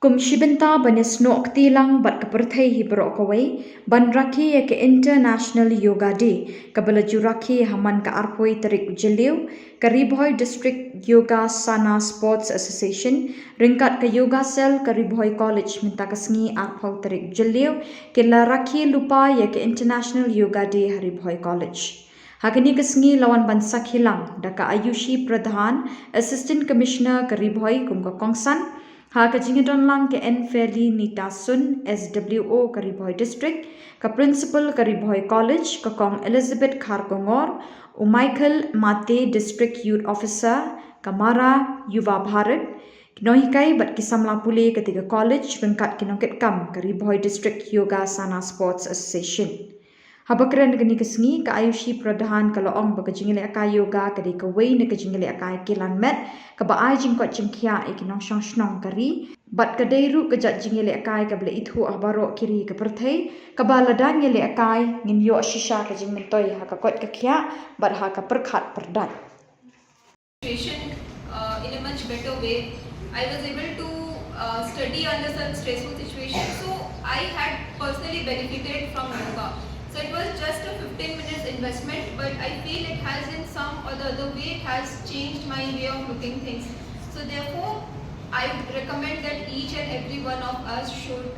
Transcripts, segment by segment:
Kumshibenta banisno oktilang bat kaperthai hi berokawai ban rakhi ke International Yoga Day kabelaju rakhi haman ka arpoi tarik jeliu Karibhoi District Yoga Sana Sports Association ringkat ke Yoga Cell Karibhoi College minta kasngi arpau tarik jeliu ke la rakhi lupa ke International Yoga Day Haribhoi College. Hakini kesngi lawan bansak hilang daka Ayushi Pradhan Assistant Commissioner Karibhoi kumka kongsan ha ka jingidon lang ke N Fairly Nita Sun SWO Karibhoi District ka Principal Karibhoi College ka Kong Elizabeth Kharkongor u Michael Mate District Youth Officer Kamara Yuva Bharat Kinohikai bat kisamla pule ketiga college bengkat kinongket kam Karibhoi District Yoga Sana Sports Association. Habakran gani kesngi ka Ayushi Pradhan ka loong ba kajingile akai yoga ka de ka wei na kajingile akai kilan met ka ba ai jing kot jingkhia e kinong shong shnong kari bat ka deiru ka jat jingile akai ka ble ithu ahbaro kiri ka perthai ka ba ladang ngile akai ngin yo shisha ka jing mentoi ha ka kot ka khia bat ha ka perkhat perdat in a much better way. I was able to study under such stressful situations, so I had personally benefited from yoga. So it was just a 15 minutes investment, but I feel it has in some or the other way it has changed my way of looking things. So therefore, I recommend that each and every one of us should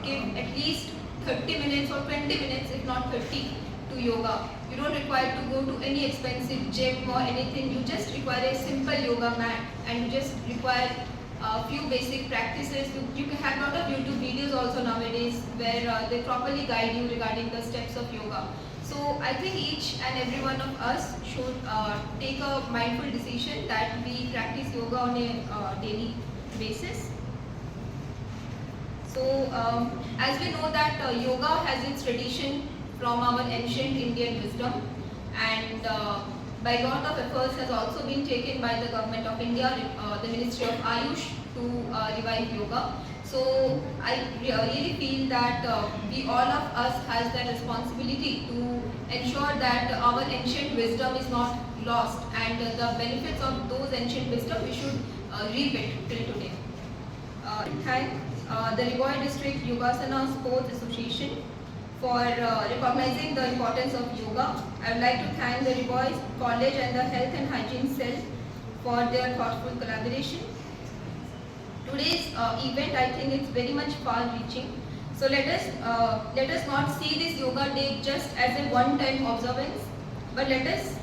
give at least 30 minutes or 20 minutes, if not 30, to yoga. You don't require to go to any expensive gym or anything. You just require a simple yoga mat, and you just require a few basic practices. You can have a lot of YouTube videos also nowadays where they properly guide you regarding the steps of yoga. So I think each and every one of us should take a mindful decision that we practice yoga on a daily basis. So as we know that yoga has its tradition from our ancient Indian wisdom, and by lot of efforts has also been taken by the government of India, the Ministry of Ayush, to revive yoga. So I really feel that we all of us has the responsibility to ensure that our ancient wisdom is not lost, and the benefits of those ancient wisdom we should reap it till today. Thank the Rivoi District Yogasana Sports Association for recognizing the importance of yoga. I would like to thank the Rivoi College and the Health and Hygiene Cell for their thoughtful collaboration. Today's event, I think it's very much far-reaching. So let us not see this yoga day just as a one-time observance, but let us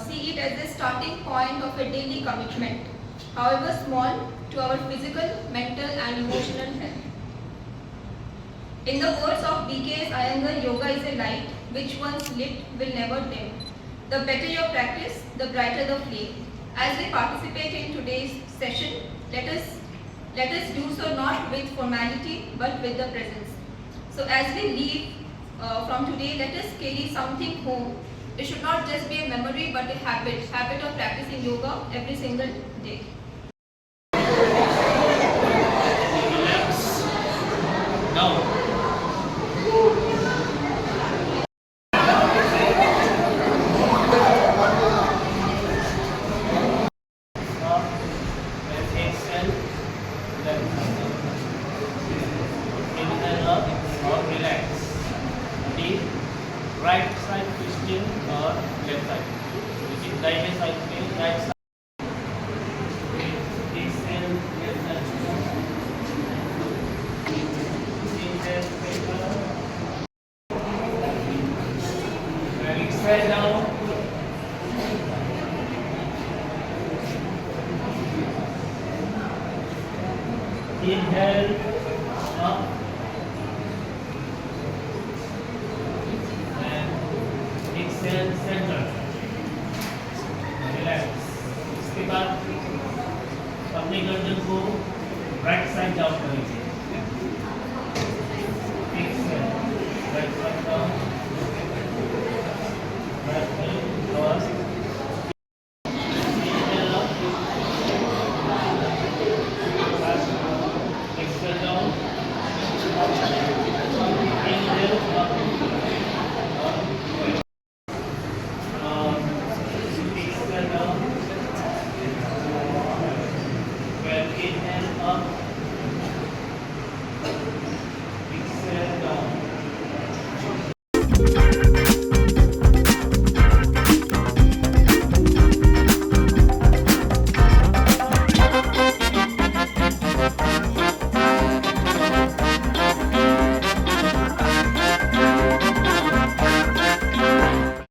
see it as a starting point of a daily commitment, however small, to our physical, mental and emotional health. In the words of B.K.S. Iyengar, yoga is a light which once lit will never dim. The better your practice, the brighter the flame. As we participate in today's session, let us do so not with formality but with the presence. So as we leave from today, let us carry something home. It should not just be a memory but a habit of practicing yoga every single day. Now. Inhale up or relax. Deep right side twisting or left side. Which is दाहिने side में right side. Exhale, left side. Inhale, paper. Exhale down. Inhale up and exhale center. Relax. इसके बाद अपनी गर्दन को right side down करेंगे.